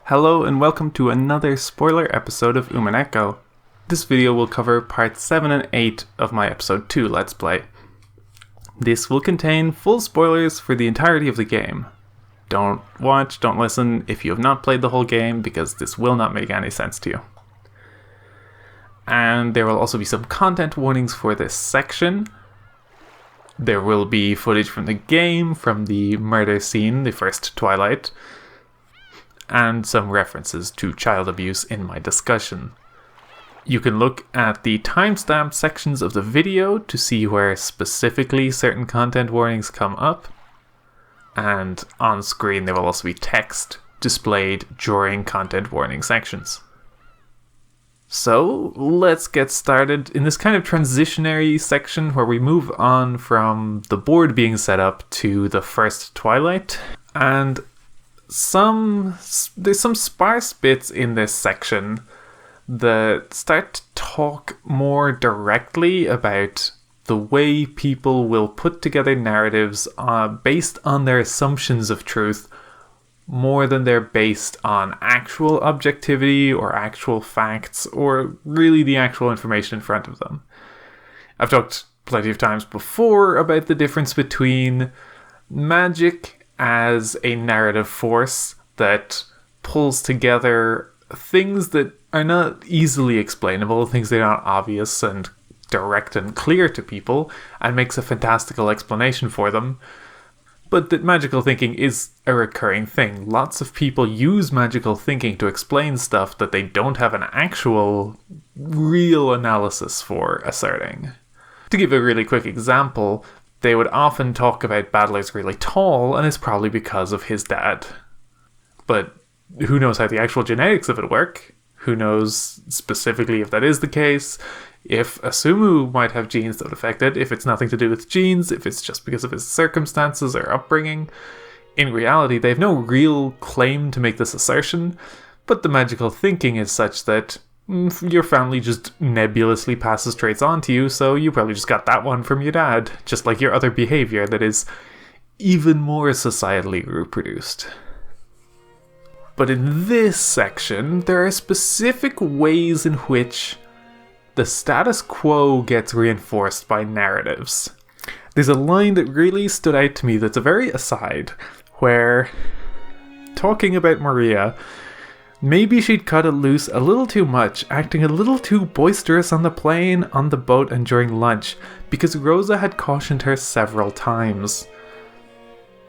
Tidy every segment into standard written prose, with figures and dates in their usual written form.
Hello and welcome to another spoiler episode of Umineko. This video will cover parts 7 and 8 of my episode 2 Let's Play. This will contain full spoilers for the entirety of the game. Don't watch, don't listen if you have not played the whole game because this will not make any sense to you. And there will also be some content warnings for this section. There will be footage from the game, from the murder scene, the first Twilight, and some references to child abuse in my discussion. You can look at the timestamp sections of the video to see where specifically certain content warnings come up, and on screen there will also be text displayed during content warning sections. So let's get started in this kind of transitionary section where we move on from the board being set up to the first Twilight, and there's some sparse bits in this section that start to talk more directly about the way people will put together narratives based on their assumptions of truth more than they're based on actual objectivity or actual facts or really the actual information in front of them. I've talked plenty of times before about the difference between magic as a narrative force that pulls together things that are not easily explainable, things that are not obvious and direct and clear to people, and makes a fantastical explanation for them, but that magical thinking is a recurring thing. Lots of people use magical thinking to explain stuff that they don't have an actual, real analysis for asserting. To give a really quick example, they would often talk about Battler's really tall, and it's probably because of his dad. But who knows how the actual genetics of it work? Who knows specifically if that is the case? If Asumu might have genes that would affect it, if it's nothing to do with genes, if it's just because of his circumstances or upbringing. In reality, they have no real claim to make this assertion, but the magical thinking is such that your family just nebulously passes traits on to you, so you probably just got that one from your dad, just like your other behavior that is even more societally reproduced. But in this section, there are specific ways in which the status quo gets reinforced by narratives. There's a line that really stood out to me that's a very aside, where, talking about Maria, maybe she'd cut it loose a little too much, acting a little too boisterous on the plane, on the boat, and during lunch, because Rosa had cautioned her several times.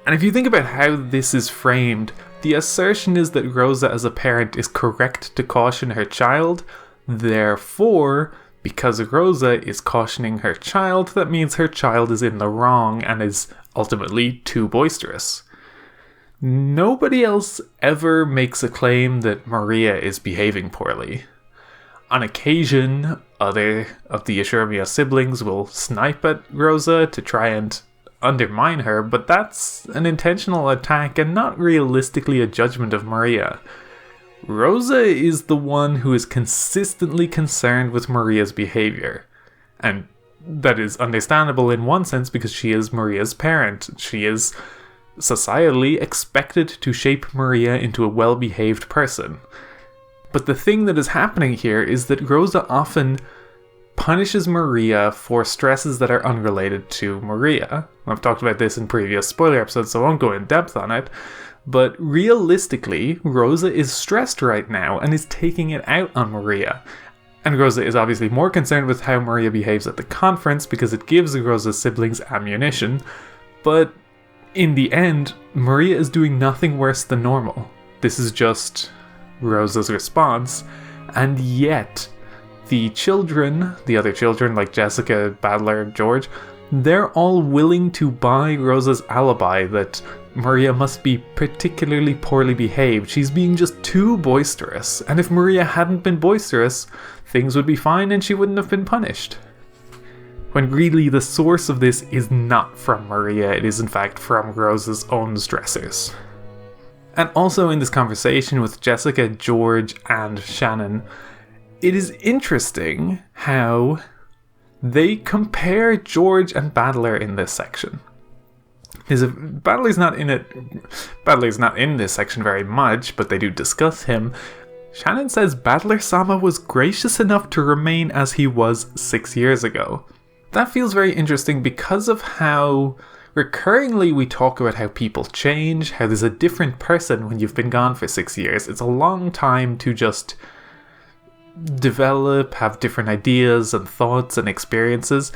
And if you think about how this is framed, the assertion is that Rosa as a parent is correct to caution her child, therefore, because Rosa is cautioning her child, that means her child is in the wrong and is ultimately too boisterous. Nobody else ever makes a claim that Maria is behaving poorly. On occasion, other of the Ashuramiya siblings will snipe at Rosa to try and undermine her, but that's an intentional attack and not realistically a judgment of Maria. Rosa is the one who is consistently concerned with Maria's behavior, and that is understandable in one sense because she is Maria's parent. She is societally expected to shape Maria into a well-behaved person. But the thing that is happening here is that Rosa often punishes Maria for stresses that are unrelated to Maria. I've talked about this in previous spoiler episodes, so I won't go in depth on it. But realistically, Rosa is stressed right now and is taking it out on Maria. And Rosa is obviously more concerned with how Maria behaves at the conference because it gives Rosa's siblings ammunition. But in the end, Maria is doing nothing worse than normal. This is just Rosa's response. And yet, the other children like Jessica, Battler, George, they're all willing to buy Rosa's alibi that Maria must be particularly poorly behaved. She's being just too boisterous. And if Maria hadn't been boisterous, things would be fine and she wouldn't have been punished. When really the source of this is not from Maria, it is in fact from Rosa's own stressors. And also in this conversation with Jessica, George, and Shannon, it is interesting how they compare George and Battler in this section. Battler's not in it. Battler's not in this section very much, but they do discuss him. Shannon says Battler-sama was gracious enough to remain as he was 6 years ago. That feels very interesting because of how recurringly we talk about how people change, how there's a different person when you've been gone for 6 years. It's a long time to just develop, have different ideas and thoughts and experiences.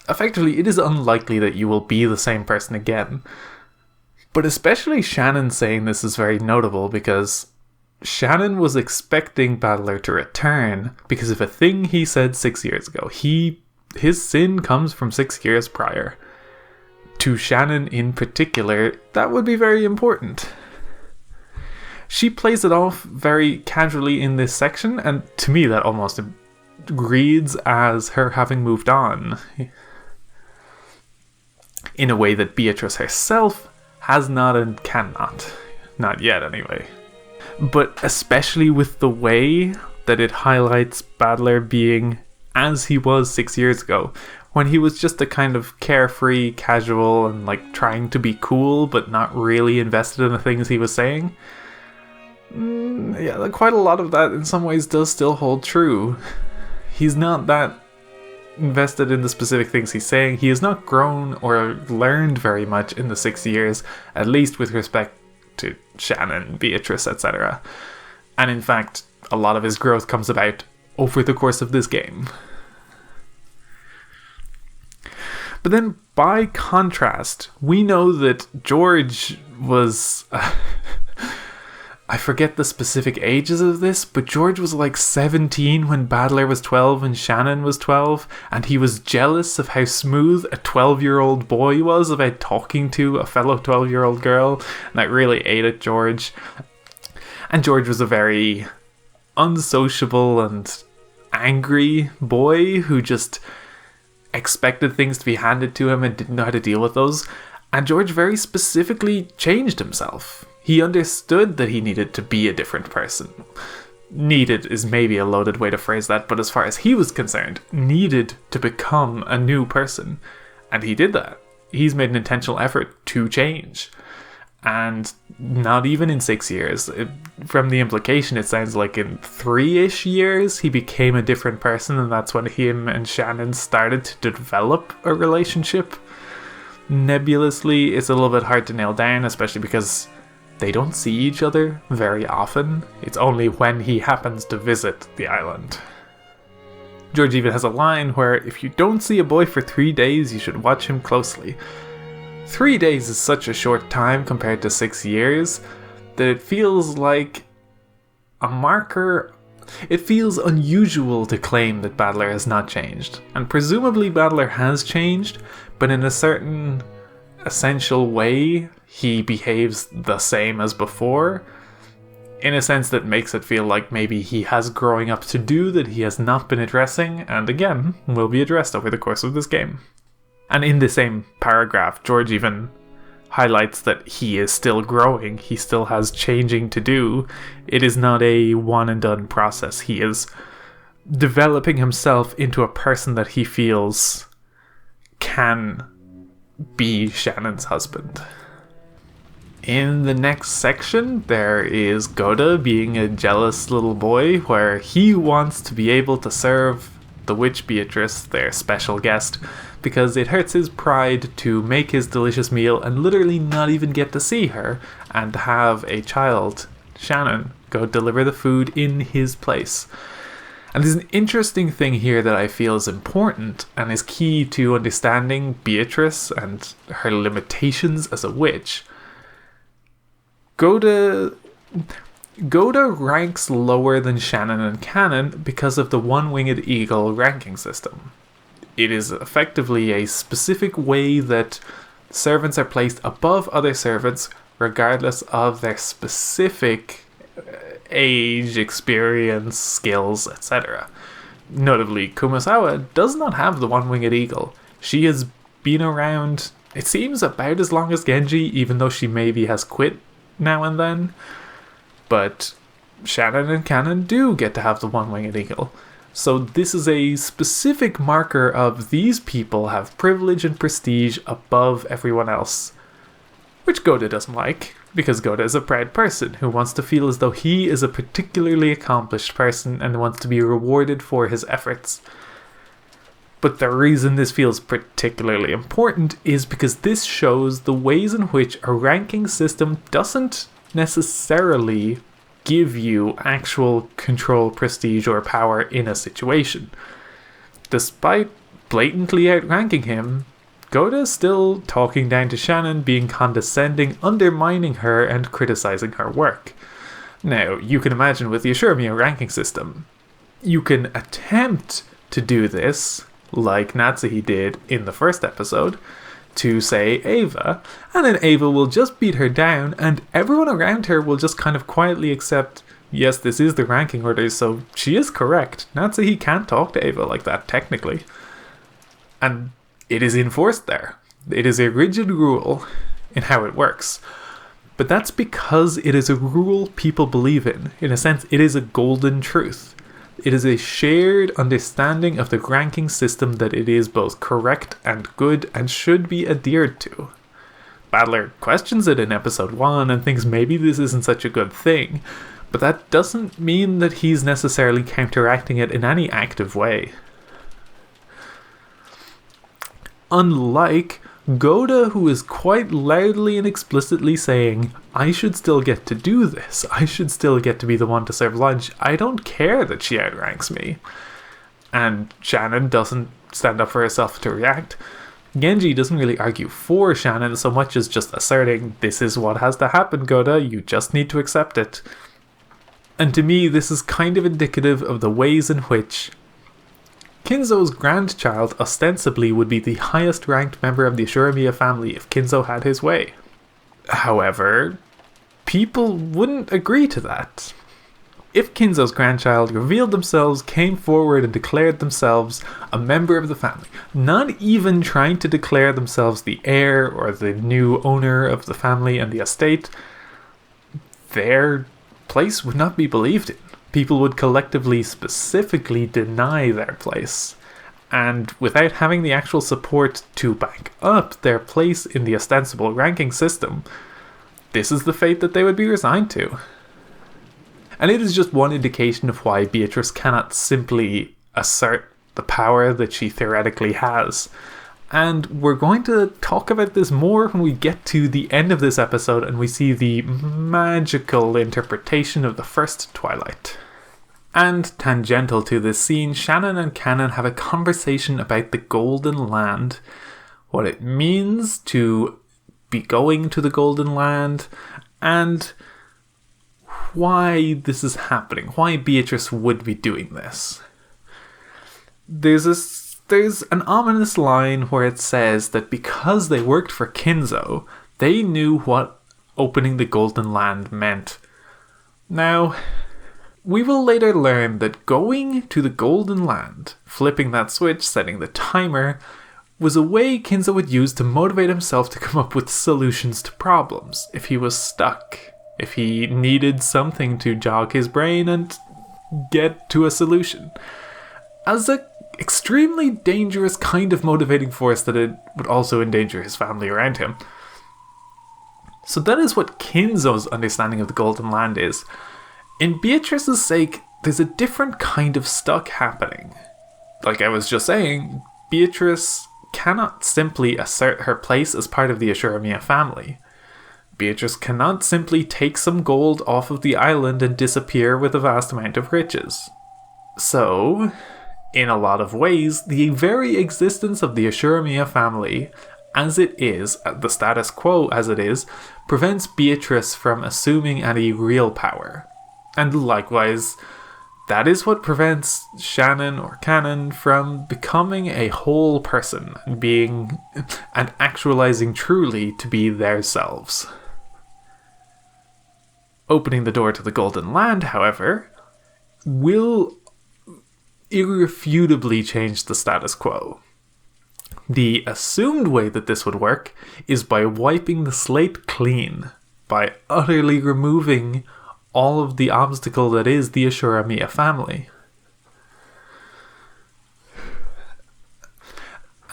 Effectively, it is unlikely that you will be the same person again. But especially Shannon saying this is very notable because Shannon was expecting Battler to return because of a thing he said 6 years ago. His sin comes from 6 years prior. To Shannon in particular, that would be very important. She plays it off very casually in this section, and to me that almost reads as her having moved on. In a way that Beatrice herself has not and cannot. Not yet, anyway. But especially with the way that it highlights Battler being as he was 6 years ago, when he was just a kind of carefree, casual, and like trying to be cool, but not really invested in the things he was saying. Yeah, quite a lot of that in some ways does still hold true. He's not that invested in the specific things he's saying. He has not grown or learned very much in the 6 years, at least with respect to Shannon, Beatrice, etc. And in fact, a lot of his growth comes about over the course of this game. But then, by contrast, we know that George was... I forget the specific ages of this, but George was like 17 when Battler was 12 and Shannon was 12, and he was jealous of how smooth a 12-year-old boy was about talking to a fellow 12-year-old girl, and that really ate at George. And George was a very unsociable and angry boy who just expected things to be handed to him and didn't know how to deal with those. And George very specifically changed himself. He understood that he needed to be a different person. Needed is maybe a loaded way to phrase that, but as far as he was concerned, needed to become a new person. And he did that. He's made an intentional effort to change. And not even in 6 years. From the implication, it sounds like in 3-ish years, he became a different person, and that's when him and Shannon started to develop a relationship. Nebulously, it's a little bit hard to nail down, especially because they don't see each other very often. It's only when he happens to visit the island. George even has a line where, if you don't see a boy for 3 days, you should watch him closely. 3 days is such a short time compared to 6 years that it feels like a marker. It feels unusual to claim that Battler has not changed. And presumably Battler has changed, but in a certain essential way, he behaves the same as before, in a sense that makes it feel like maybe he has growing up to do that he has not been addressing, and again, will be addressed over the course of this game. And in the same paragraph, George even highlights that he is still growing, he still has changing to do. It is not a one and done process. He is developing himself into a person that he feels can be Shannon's husband. In the next section, there is Gohda being a jealous little boy, where he wants to be able to serve the witch Beatrice, their special guest, because it hurts his pride to make his delicious meal and literally not even get to see her, and have a child, Shannon, go deliver the food in his place. And there's an interesting thing here that I feel is important and is key to understanding Beatrice and her limitations as a witch. Gohda ranks lower than Shannon and Canon because of the one-winged eagle ranking system. It is effectively a specific way that servants are placed above other servants regardless of their specific age, experience, skills, etc. Notably, Kumasawa does not have the one-winged eagle. She has been around, it seems, about as long as Genji, even though she maybe has quit now and then. But Shannon and Canon do get to have the one-winged eagle. So this is a specific marker of these people have privilege and prestige above everyone else. which Gohda doesn't like, because Gohda is a proud person who wants to feel as though he is a particularly accomplished person and wants to be rewarded for his efforts. But the reason this feels particularly important is because this shows the ways in which a ranking system doesn't necessarily give you actual control, prestige, or power in a situation. Despite blatantly outranking him, Gohda is still talking down to Shannon, being condescending, undermining her, and criticizing her work. Now, you can imagine with the Ashuramiya ranking system, you can attempt to do this, like Natsuhi did in the first episode, to say Ava, and then Ava will just beat her down, and everyone around her will just kind of quietly accept, yes, this is the ranking order, so she is correct. Natsuhi can't talk to Ava like that, technically. And it is enforced there. It is a rigid rule in how it works. But that's because it is a rule people believe in. In a sense, it is a golden truth. It is a shared understanding of the ranking system that it is both correct and good and should be adhered to. Battler questions it in episode 1 and thinks maybe this isn't such a good thing, but that doesn't mean that he's necessarily counteracting it in any active way. Unlike Gohda, who is quite loudly and explicitly saying, I should still get to do this, I should still get to be the one to serve lunch, I don't care that she outranks me. And Shannon doesn't stand up for herself to react. Genji doesn't really argue for Shannon so much as just asserting, this is what has to happen, Gohda, you just need to accept it. And to me, this is kind of indicative of the ways in which Kinzo's grandchild ostensibly would be the highest ranked member of the Ashuramiya family if Kinzo had his way. However, people wouldn't agree to that. If Kinzo's grandchild revealed themselves, came forward and declared themselves a member of the family, not even trying to declare themselves the heir or the new owner of the family and the estate, their place would not be believed in. People would collectively, specifically deny their place. And without having the actual support to back up their place in the ostensible ranking system, this is the fate that they would be resigned to. And it is just one indication of why Beatrice cannot simply assert the power that she theoretically has. And we're going to talk about this more when we get to the end of this episode and we see the magical interpretation of the first Twilight. And tangential to this scene, Shannon and Canon have a conversation about the Golden Land, what it means to be going to the Golden Land, and why this is happening, why Beatrice would be doing this. There's an ominous line where it says that because they worked for Kinzo, they knew what opening the Golden Land meant. Now, we will later learn that going to the Golden Land, flipping that switch, setting the timer, was a way Kinzo would use to motivate himself to come up with solutions to problems. If he was stuck, if he needed something to jog his brain and get to a solution. As an extremely dangerous kind of motivating force that it would also endanger his family around him. So that is what Kinzo's understanding of the Golden Land is. In Beatrice's sake, there's a different kind of stuck happening. Like I was just saying, Beatrice cannot simply assert her place as part of the Ashuramiya family. Beatrice cannot simply take some gold off of the island and disappear with a vast amount of riches. So, in a lot of ways, the very existence of the Ashuramiya family, as it is, the status quo as it is, prevents Beatrice from assuming any real power. And likewise, that is what prevents Shannon or Canon from becoming a whole person and actualizing truly to be themselves. Opening the door to the Golden Land, however, will irrefutably change the status quo. The assumed way that this would work is by wiping the slate clean, by utterly removing all of the obstacle that is the Ashuramiya family.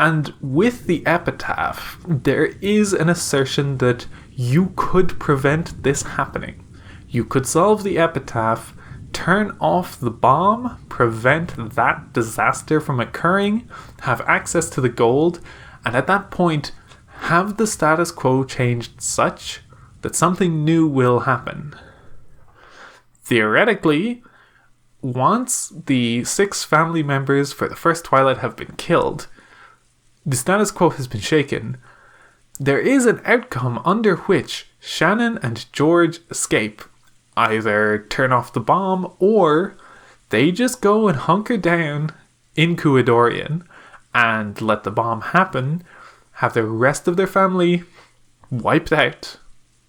And with the epitaph, there is an assertion that you could prevent this happening. You could solve the epitaph, turn off the bomb, prevent that disaster from occurring, have access to the gold, and at that point, have the status quo changed such that something new will happen. Theoretically, once the 6 family members for the first Twilight have been killed, the status quo has been shaken. There is an outcome under which Shannon and George escape. Either turn off the bomb, or they just go and hunker down in Kuadorian and let the bomb happen, have the rest of their family wiped out,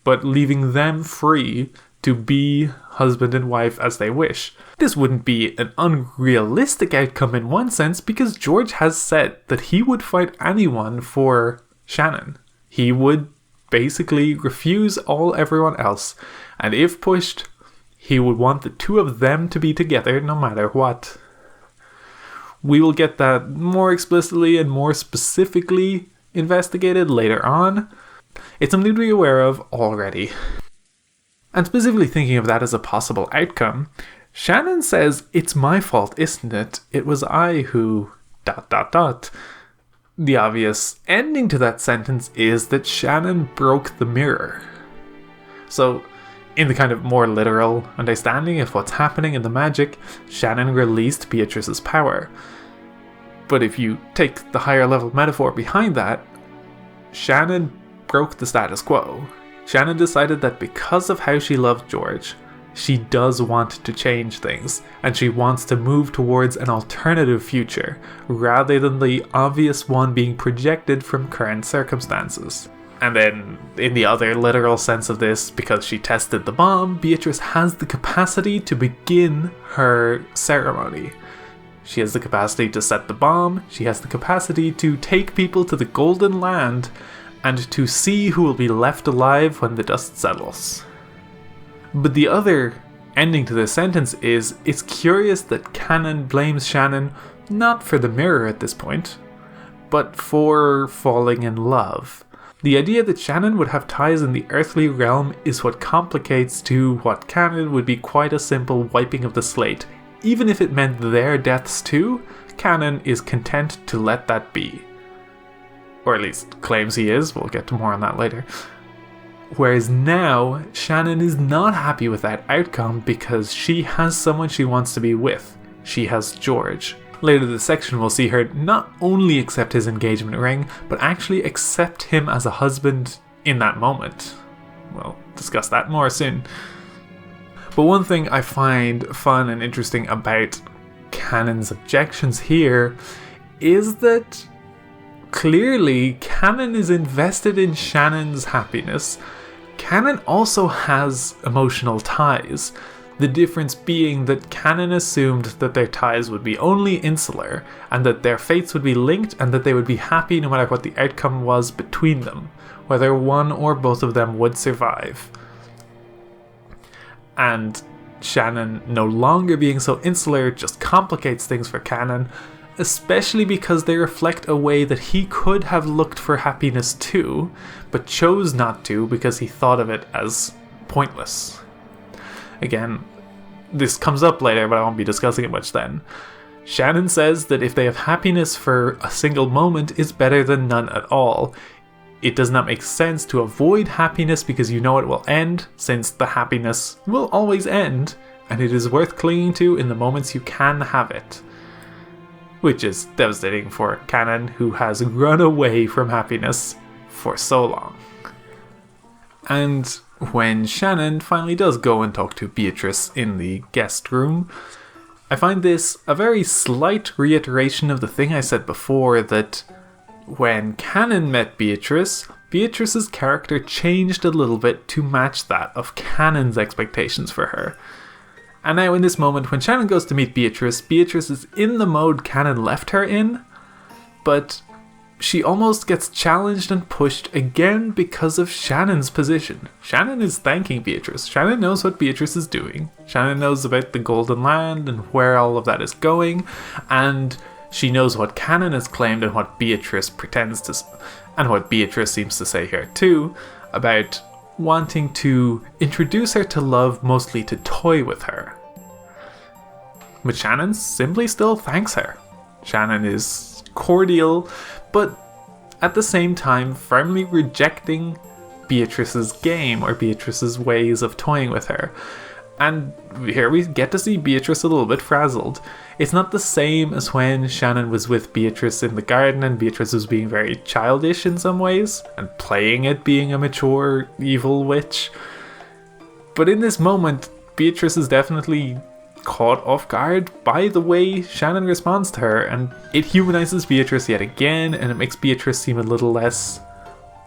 but leaving them free to be husband and wife as they wish. This wouldn't be an unrealistic outcome in one sense, because George has said that he would fight anyone for Shannon. He would basically refuse everyone else, and if pushed, he would want the 2 of them to be together no matter what. We will get that more explicitly and more specifically investigated later on. It's something to be aware of already. And specifically thinking of that as a possible outcome, Shannon says, "It's my fault, isn't it? It was I who... ... The obvious ending to that sentence is that Shannon broke the mirror. So, in the kind of more literal understanding of what's happening in the magic, Shannon released Beatrice's power. But if you take the higher level metaphor behind that, Shannon broke the status quo. Shannon decided that because of how she loved George, she does want to change things, and she wants to move towards an alternative future, rather than the obvious one being projected from current circumstances. And then, in the other literal sense of this, because she tested the bomb, Beatrice has the capacity to begin her ceremony. She has the capacity to set the bomb, she has the capacity to take people to the Golden Land, and to see who will be left alive when the dust settles. But the other ending to this sentence is, it's curious that Canon blames Shannon not for the mirror at this point, but for falling in love. The idea that Shannon would have ties in the earthly realm is what complicates to what canon would be quite a simple wiping of the slate. Even if it meant their deaths too, Canon is content to let that be. Or at least claims he is, we'll get to more on that later. Whereas now, Shannon is not happy with that outcome because she has someone she wants to be with. She has George. Later this section we'll see her not only accept his engagement ring, but actually accept him as a husband in that moment. We'll discuss that more soon. But one thing I find fun and interesting about Canon's objections here is that clearly Canon is invested in Shannon's happiness. Canon also has emotional ties. The difference being that Canon assumed that their ties would be only insular, and that their fates would be linked, and that they would be happy no matter what the outcome was between them, whether one or both of them would survive. And Shannon no longer being so insular just complicates things for Canon, especially because they reflect a way that he could have looked for happiness too, but chose not to because he thought of it as pointless. Again, this comes up later, but I won't be discussing it much then. Shannon says that if they have happiness for a single moment, it's better than none at all. It does not make sense to avoid happiness because you know it will end, since the happiness will always end, and it is worth clinging to in the moments you can have it. Which is devastating for Canon, who has run away from happiness for so long. And when Shannon finally does go and talk to Beatrice in the guest room, I find this a very slight reiteration of the thing I said before, that when Canon met Beatrice, Beatrice's character changed a little bit to match that of Canon's expectations for her. And now in this moment, when Shannon goes to meet Beatrice, Beatrice is in the mode Canon left her in, but she almost gets challenged and pushed again because of Shannon's position. Shannon is thanking Beatrice. Shannon knows what Beatrice is doing. Shannon knows about the Golden Land and where all of that is going, and She knows what Canon has claimed and what Beatrice pretends to, and what Beatrice seems to say here too, about wanting to introduce her to love, mostly to toy with her. But Shannon simply still thanks her. Shannon is cordial, but at the same time firmly rejecting Beatrice's game or Beatrice's ways of toying with her. And here we get to see Beatrice a little bit frazzled. It's not the same as when Shannon was with Beatrice in the garden and Beatrice was being very childish in some ways and playing at being a mature evil witch. But in this moment, Beatrice is definitely caught off guard by the way Shannon responds to her, and it humanizes Beatrice yet again, and it makes Beatrice seem a little less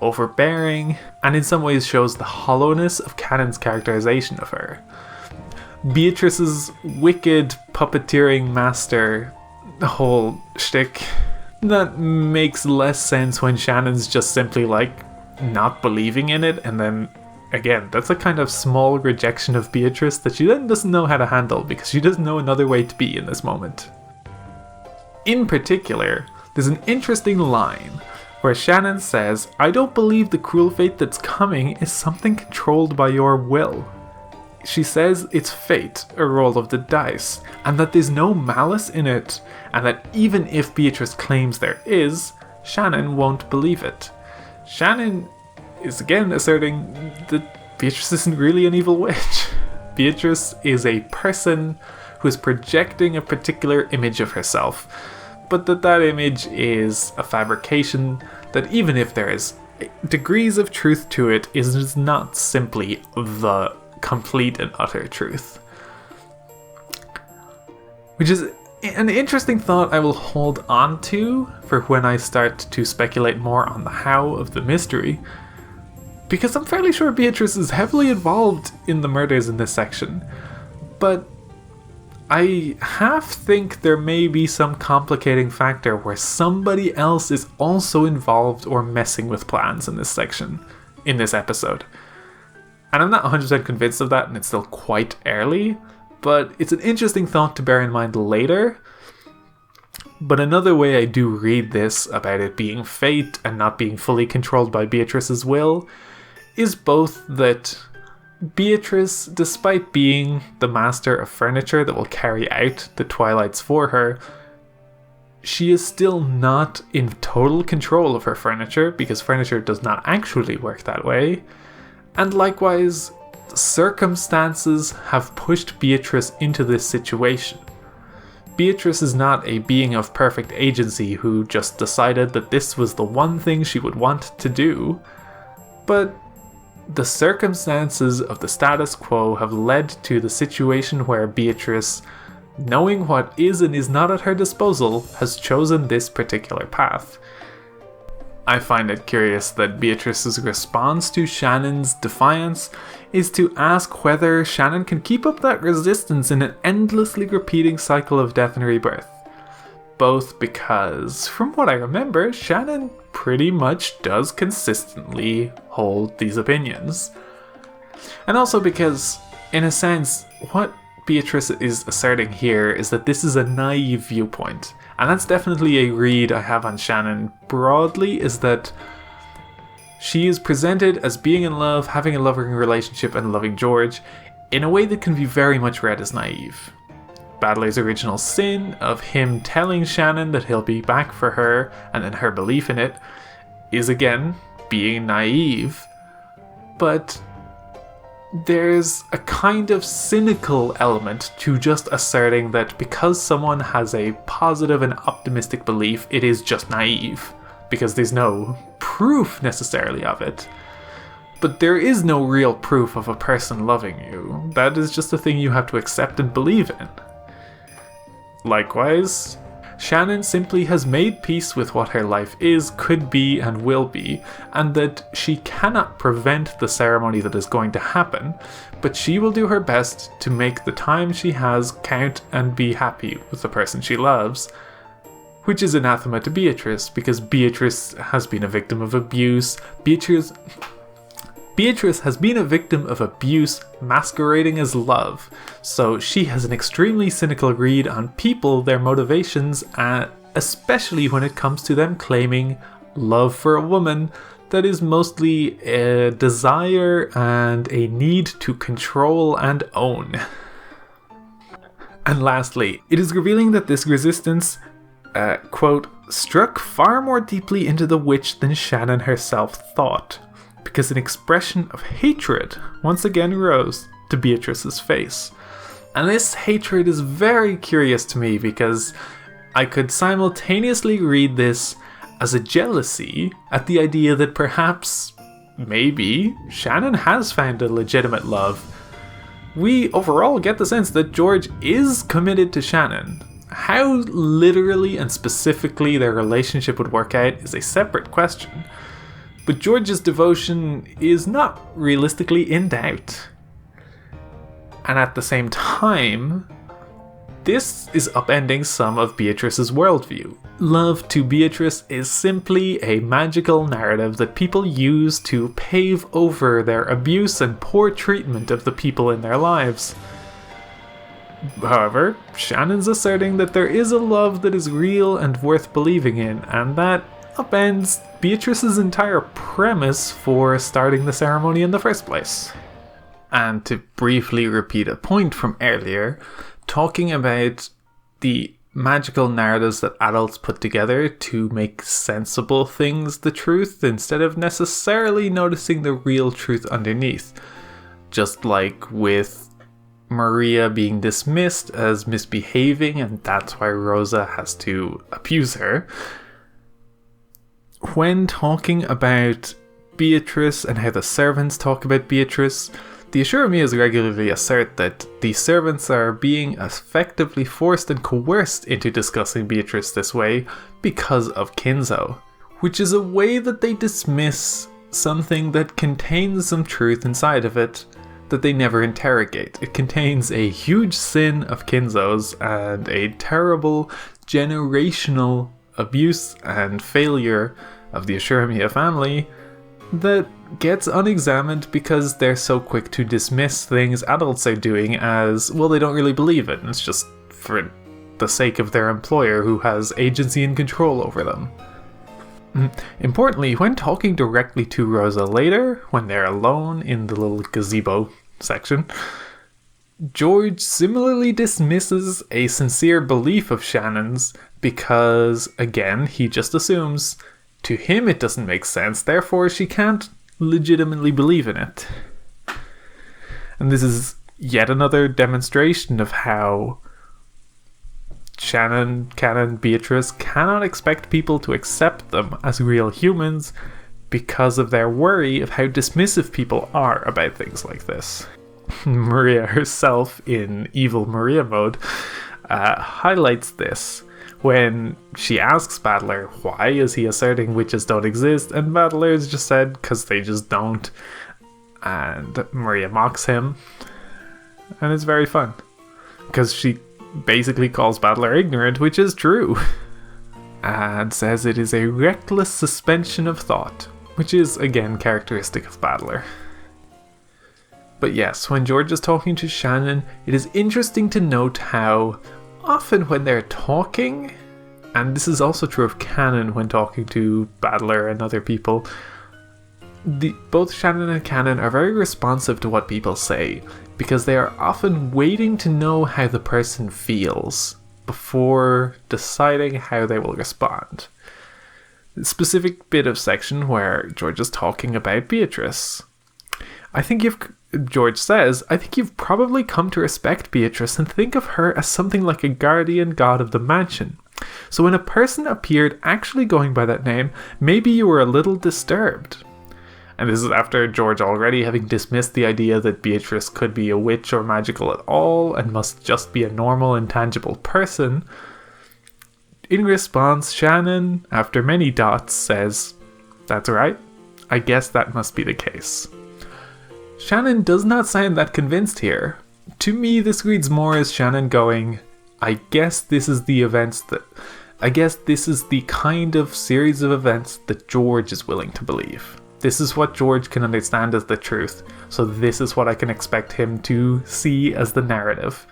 overbearing, and in some ways shows the hollowness of Canon's characterization of her. Beatrice's wicked puppeteering master, the whole shtick, that makes less sense when Shannon's just simply like not believing in it, and then again, that's a kind of small rejection of Beatrice that she then doesn't know how to handle because she doesn't know another way to be in this moment. In particular, there's an interesting line where Shannon says, "I don't believe the cruel fate that's coming is something controlled by your will." She says it's fate, a roll of the dice, and that there's no malice in it, and that even if Beatrice claims there is, Shannon won't believe it. Shannon is again asserting that Beatrice isn't really an evil witch. Beatrice is a person who is projecting a particular image of herself, but that image is a fabrication, that even if there is degrees of truth to it, is not simply the complete and utter truth. Which is an interesting thought I will hold on to for when I start to speculate more on the how of the mystery, because I'm fairly sure Beatrice is heavily involved in the murders in this section, but I half think there may be some complicating factor where somebody else is also involved or messing with plans in this section, in this episode. And I'm not 100% convinced of that, and it's still quite early, but it's an interesting thought to bear in mind later. But another way I do read this, about it being fate and not being fully controlled by Beatrice's will, is both that Beatrice, despite being the master of furniture that will carry out the Twilights for her, she is still not in total control of her furniture, because furniture does not actually work that way. And likewise, circumstances have pushed Beatrice into this situation. Beatrice is not a being of perfect agency who just decided that this was the one thing she would want to do, but the circumstances of the status quo have led to the situation where Beatrice, knowing what is and is not at her disposal, has chosen this particular path. I find it curious that Beatrice's response to Shannon's defiance is to ask whether Shannon can keep up that resistance in an endlessly repeating cycle of death and rebirth. Both because, from what I remember, Shannon pretty much does consistently hold these opinions. And also because, in a sense, what Beatrice is asserting here is that this is a naive viewpoint. And that's definitely a read I have on Shannon broadly, is that she is presented as being in love, having a loving relationship, and loving George in a way that can be very much read as naive. Baddely's original sin of him telling Shannon that he'll be back for her, and then her belief in it, is again being naive. But there's a kind of cynical element to just asserting that because someone has a positive and optimistic belief, it is just naive, because there's no proof necessarily of it. But there is no real proof of a person loving you. That is just a thing you have to accept and believe in. Likewise, Shannon simply has made peace with what her life is, could be, and will be, and that she cannot prevent the ceremony that is going to happen, but she will do her best to make the time she has count and be happy with the person she loves, which is anathema to Beatrice, because Beatrice has been a victim of abuse. Beatrice has been a victim of abuse masquerading as love, so she has an extremely cynical read on people, their motivations, especially when it comes to them claiming love for a woman that is mostly a desire and a need to control and own. And lastly, it is revealing that this resistance, quote, struck far more deeply into the witch than Shannon herself thought, because an expression of hatred once again rose to Beatrice's face. And this hatred is very curious to me because I could simultaneously read this as a jealousy at the idea that perhaps, maybe, Shannon has found a legitimate love. We overall get the sense that George is committed to Shannon. How literally and specifically their relationship would work out is a separate question. But George's devotion is not realistically in doubt. And at the same time, this is upending some of Beatrice's worldview. Love to Beatrice is simply a magical narrative that people use to pave over their abuse and poor treatment of the people in their lives. However, Shannon's asserting that there is a love that is real and worth believing in, and that upends Beatrice's entire premise for starting the ceremony in the first place. And to briefly repeat a point from earlier, talking about the magical narratives that adults put together to make sensible things the truth instead of necessarily noticing the real truth underneath. Just like with Maria being dismissed as misbehaving and that's why Rosa has to abuse her. When talking about Beatrice and how the servants talk about Beatrice, the Ashurumias regularly assert that the servants are being effectively forced and coerced into discussing Beatrice this way because of Kinzo, which is a way that they dismiss something that contains some truth inside of it that they never interrogate. It contains a huge sin of Kinzo's and a terrible generational abuse and failure of the Ashurumiya family that gets unexamined because they're so quick to dismiss things adults are doing as, well, they don't really believe it, and it's just for the sake of their employer who has agency and control over them. Importantly, when talking directly to Rosa later, when they're alone in the little gazebo section, George similarly dismisses a sincere belief of Shannon's because, again, he just assumes to him it doesn't make sense, therefore she can't legitimately believe in it. And this is yet another demonstration of how Shannon, Canon, Beatrice cannot expect people to accept them as real humans because of their worry of how dismissive people are about things like this. Maria herself, in Evil Maria mode, highlights this when she asks Battler why is he asserting witches don't exist, and Battler's just said because they just don't, and Maria mocks him, and it's very fun because she basically calls Battler ignorant, which is true, and says it is a reckless suspension of thought, which is again characteristic of Battler. But yes, when George is talking to Shannon, it is interesting to note how often when they're talking, and this is also true of Canon when talking to Battler and other people, both Shannon and Canon are very responsive to what people say, because they are often waiting to know how the person feels before deciding how they will respond. The specific bit of section where George is talking about Beatrice. George says, I think you've probably come to respect Beatrice and think of her as something like a guardian god of the mansion. So when a person appeared actually going by that name, maybe you were a little disturbed. And this is after George already having dismissed the idea that Beatrice could be a witch or magical at all and must just be a normal, intangible person. In response, Shannon, after many dots, says, that's right, I guess that must be the case. Shannon does not sound that convinced here. To me, this reads more as Shannon going, I guess this is the kind of series of events that George is willing to believe. This is what George can understand as the truth, so this is what I can expect him to see as the narrative.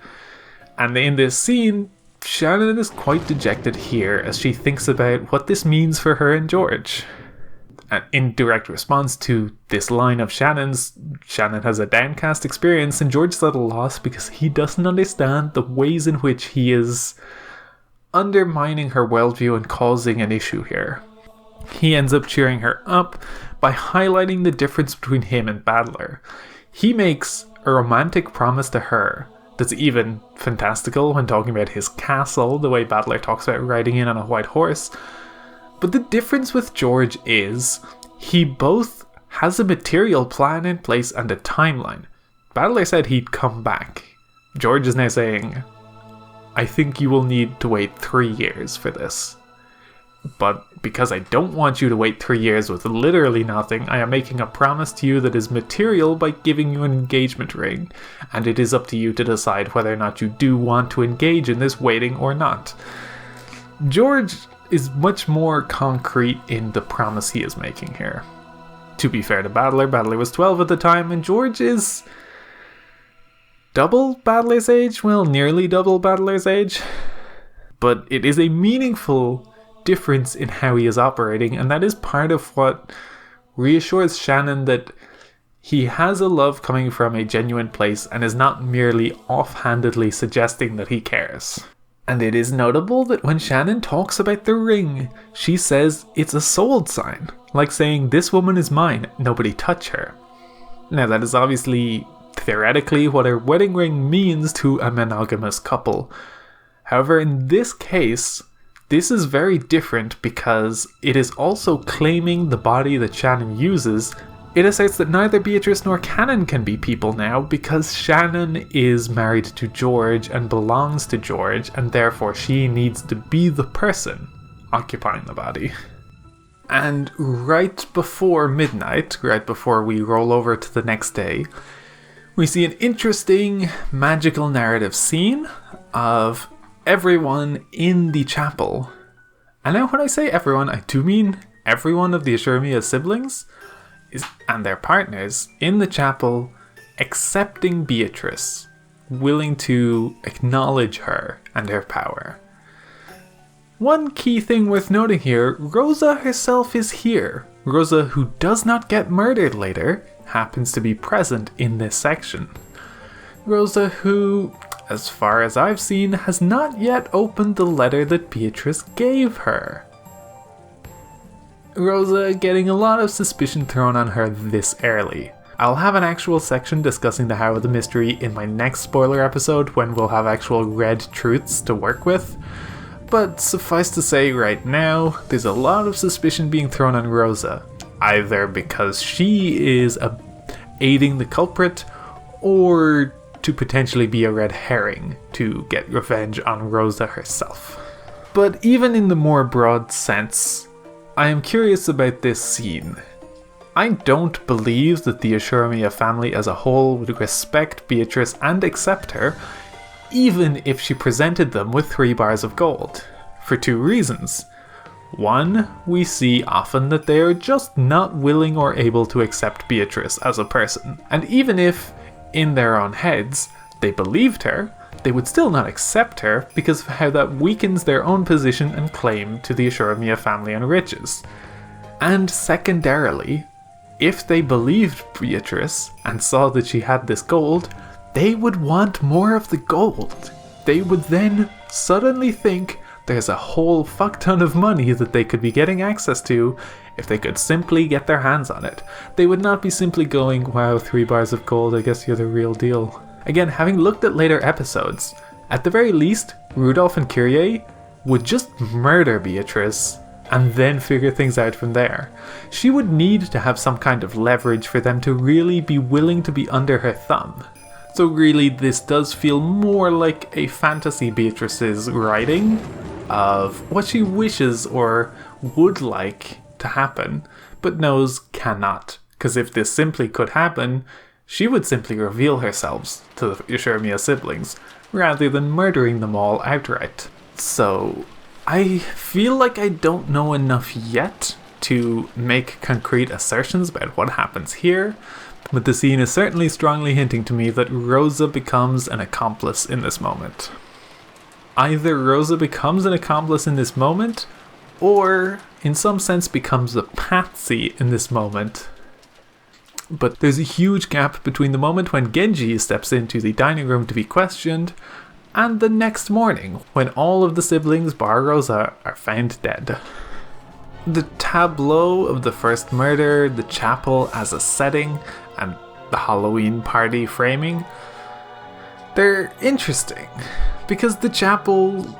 And in this scene, Shannon is quite dejected here as she thinks about what this means for her and George. And in direct response to this line of Shannon's, Shannon has a downcast experience and George is at a loss because he doesn't understand the ways in which he is undermining her worldview and causing an issue here. He ends up cheering her up by highlighting the difference between him and Battler. He makes a romantic promise to her that's even fantastical when talking about his castle, the way Battler talks about riding in on a white horse. But the difference with George is he both has a material plan in place and a timeline. Battler said he'd come back. George is now saying, I think you will need to wait 3 years for this. But because I don't want you to wait 3 years with literally nothing, I am making a promise to you that is material by giving you an engagement ring, and it is up to you to decide whether or not you do want to engage in this waiting or not. George is much more concrete in the promise he is making here. To be fair to Battler, Battler was 12 at the time, and George is double Battler's age? Well, nearly double Battler's age. But it is a meaningful difference in how he is operating, and that is part of what reassures Shannon that he has a love coming from a genuine place and is not merely offhandedly suggesting that he cares. And it is notable that when Shannon talks about the ring, she says it's a soul sign, like saying, this woman is mine, nobody touch her. Now that is obviously theoretically what a wedding ring means to a monogamous couple. However, in this case, this is very different because it is also claiming the body that Shannon uses. It asserts that neither Beatrice nor Cannon can be people now because Shannon is married to George and belongs to George, and therefore she needs to be the person occupying the body. And right before midnight, right before we roll over to the next day, we see an interesting magical narrative scene of everyone in the chapel. And now when I say everyone, I do mean everyone of the Ashurmiya siblings and their partners in the chapel, accepting Beatrice, willing to acknowledge her and her power. One key thing worth noting here, Rosa herself is here. Rosa, who does not get murdered later, happens to be present in this section. Rosa, who, as far as I've seen, has not yet opened the letter that Beatrice gave her. Rosa getting a lot of suspicion thrown on her this early. I'll have an actual section discussing the How of the Mystery in my next spoiler episode when we'll have actual red truths to work with. But suffice to say right now, there's a lot of suspicion being thrown on Rosa. Either because she is aiding the culprit, or to potentially be a red herring to get revenge on Rosa herself. But even in the more broad sense, I am curious about this scene. I don't believe that the Ashurmiya family as a whole would respect Beatrice and accept her, even if she presented them with 3 bars of gold, for 2 reasons. One, we see often that they are just not willing or able to accept Beatrice as a person, and even if, in their own heads, they believed her, they would still not accept her because of how that weakens their own position and claim to the Ashurmiya family and riches. And secondarily, if they believed Beatrice and saw that she had this gold, they would want more of the gold. They would then suddenly think there's a whole fuck ton of money that they could be getting access to if they could simply get their hands on it. They would not be simply going, wow, 3 bars of gold, I guess you're the real deal. Again, having looked at later episodes, at the very least, Rudolph and Kyrie would just murder Beatrice and then figure things out from there. She would need to have some kind of leverage for them to really be willing to be under her thumb. So really, this does feel more like a fantasy Beatrice is writing of what she wishes or would like to happen, but knows cannot. Because if this simply could happen, she would simply reveal herself to the Ashurmiya siblings, rather than murdering them all outright. So, I feel like I don't know enough yet to make concrete assertions about what happens here, but the scene is certainly strongly hinting to me that Rosa becomes an accomplice in this moment. Either Rosa becomes an accomplice in this moment, or in some sense becomes a patsy in this moment. But there's a huge gap between the moment when Genji steps into the dining room to be questioned and the next morning when all of the siblings bar Rosa are found dead. The tableau of the first murder, the chapel as a setting, and the Halloween party framing, they're interesting because the chapel,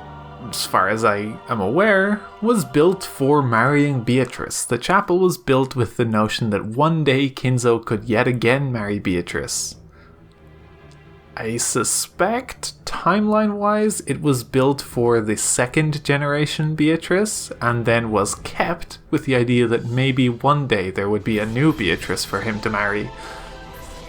as far as I am aware, was built for marrying Beatrice. The chapel was built with the notion that one day Kinzo could yet again marry Beatrice. I suspect, timeline-wise, it was built for the second generation Beatrice, and then was kept with the idea that maybe one day there would be a new Beatrice for him to marry.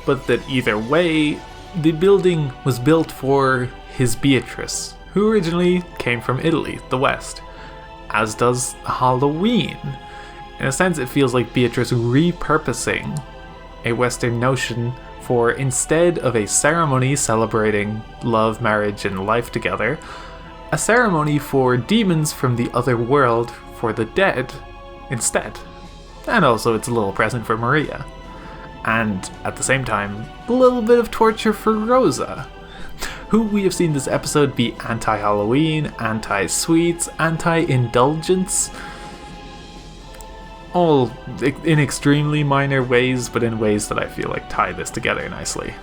But that either way, the building was built for his Beatrice, who originally came from Italy, the West, as does Halloween. In a sense, it feels like Beatrice repurposing a Western notion for, instead of a ceremony celebrating love, marriage, and life together, a ceremony for demons from the other world, for the dead, instead. And also it's a little present for Maria. And at the same time, a little bit of torture for Rosa, who we have seen this episode be anti-Halloween, anti-sweets, anti-indulgence, all in extremely minor ways, but in ways that I feel like tie this together nicely.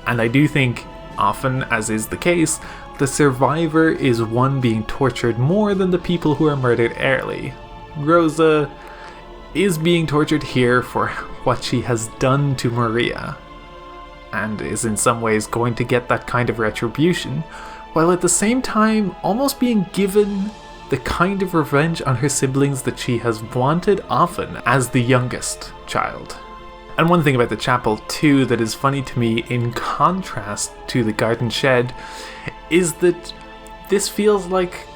And I do think, often as is the case, the survivor is one being tortured more than the people who are murdered early. Rosa is being tortured here for what she has done to Maria, and is in some ways going to get that kind of retribution, while at the same time almost being given the kind of revenge on her siblings that she has wanted often as the youngest child. And one thing about the chapel too that is funny to me, in contrast to the garden shed, is that this feels like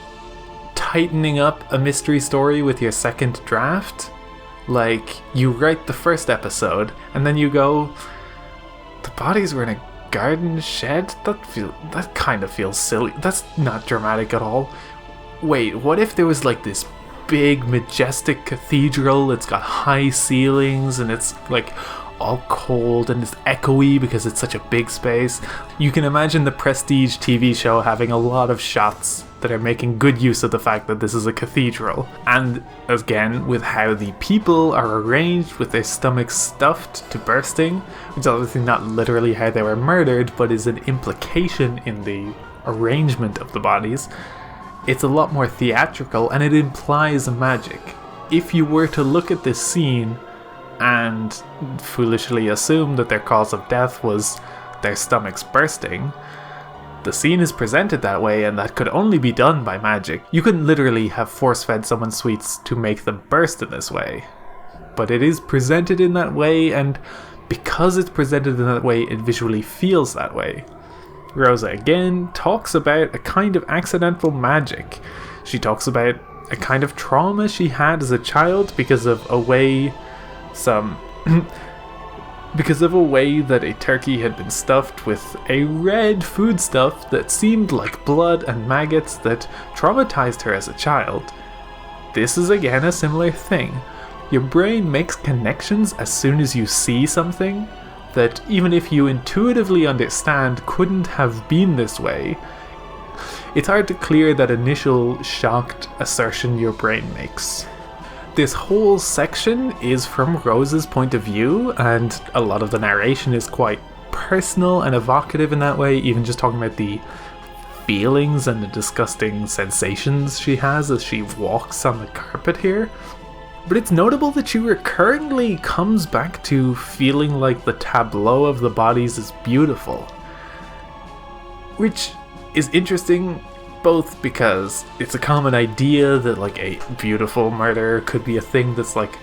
tightening up a mystery story with your second draft. Like, you write the first episode and then you go, the bodies were in a garden shed? That kind of feels silly. That's not dramatic at all. Wait, what if there was like this big majestic cathedral, it's got high ceilings and it's like all cold and it's echoey because it's such a big space? You can imagine the Prestige TV show having a lot of shots that are making good use of the fact that this is a cathedral. And again, with how the people are arranged with their stomachs stuffed to bursting, which is obviously not literally how they were murdered, but is an implication in the arrangement of the bodies. It's a lot more theatrical and it implies magic. If you were to look at this scene and foolishly assume that their cause of death was their stomachs bursting, the scene is presented that way, and that could only be done by magic. You couldn't literally have force-fed someone sweets to make them burst in this way. But it is presented in that way, and because it's presented in that way, it visually feels that way. Rosa again talks about a kind of accidental magic. She talks about a kind of trauma she had as a child because of a way that a turkey had been stuffed with a red foodstuff that seemed like blood and maggots that traumatized her as a child. This is again a similar thing. Your brain makes connections as soon as you see something that, even if you intuitively understand couldn't have been this way, it's hard to clear that initial shocked assertion your brain makes. This whole section is from Rosa's point of view, and a lot of the narration is quite personal and evocative in that way, even just talking about the feelings and the disgusting sensations she has as she walks on the carpet here. But it's notable that she recurrently comes back to feeling like the tableau of the bodies is beautiful. Which is interesting, both because it's a common idea that like a beautiful murder could be a thing that's like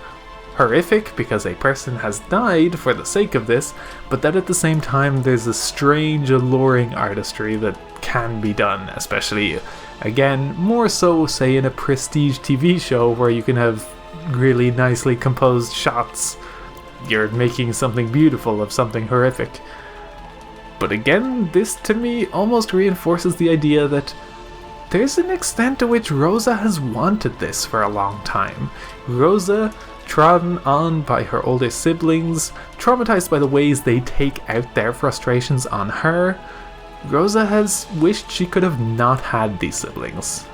horrific because a person has died for the sake of this, but that at the same time there's a strange alluring artistry that can be done, especially, again, more so say in a prestige TV show where you can have really nicely composed shots. You're making something beautiful of something horrific. But again, this to me almost reinforces the idea that there's an extent to which Rosa has wanted this for a long time. Rosa, trodden on by her older siblings, traumatized by the ways they take out their frustrations on her, Rosa has wished she could have not had these siblings.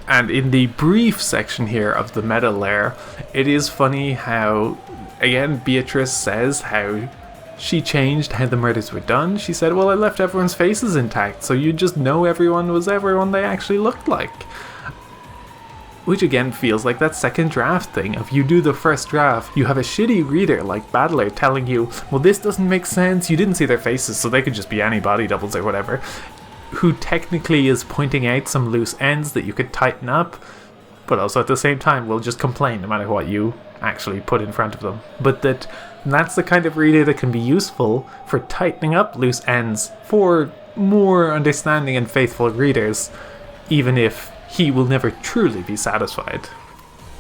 And in the brief section here of the meta layer, it is funny how, again, Beatrice says how she changed how the murders were done. She said, well, I left everyone's faces intact, so you just know everyone was everyone they actually looked like. Which again feels like that second draft thing of you do the first draft, you have a shitty reader like Battler telling you, well, this doesn't make sense, you didn't see their faces, so they could just be any body doubles or whatever, who technically is pointing out some loose ends that you could tighten up, but also at the same time will just complain no matter what you actually put in front of them. But that's the kind of reader that can be useful for tightening up loose ends for more understanding and faithful readers, even if he will never truly be satisfied.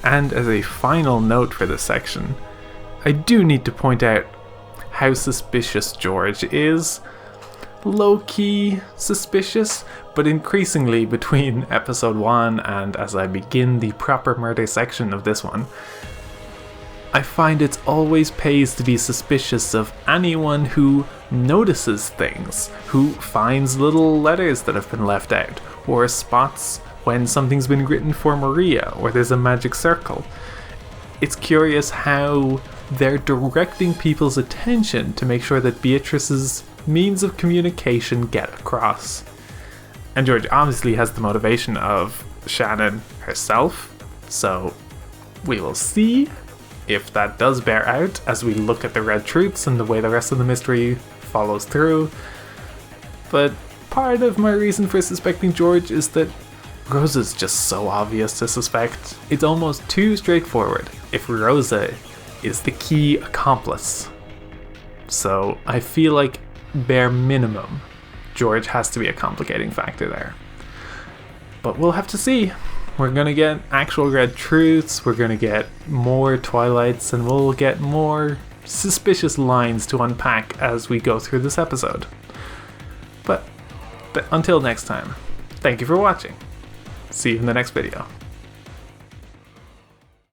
And as a final note for this section, I do need to point out how suspicious George is. Low-key suspicious, but increasingly between episode 1 and as I begin the proper murder section of this one, I find it always pays to be suspicious of anyone who notices things, who finds little letters that have been left out, or spots when something's been written for Maria, or there's a magic circle. It's curious how they're directing people's attention to make sure that Beatrice's means of communication get across. And George obviously has the motivation of Shannon herself, so we will see if that does bear out as we look at the red truths and the way the rest of the mystery follows through. But part of my reason for suspecting George is that Rosa's just so obvious to suspect. It's almost too straightforward if Rosa is the key accomplice. So I feel like bare minimum, George has to be a complicating factor there. But we'll have to see. We're gonna get actual red truths, we're gonna get more twilights, and we'll get more suspicious lines to unpack as we go through this episode. But until next time, thank you for watching. See you in the next video.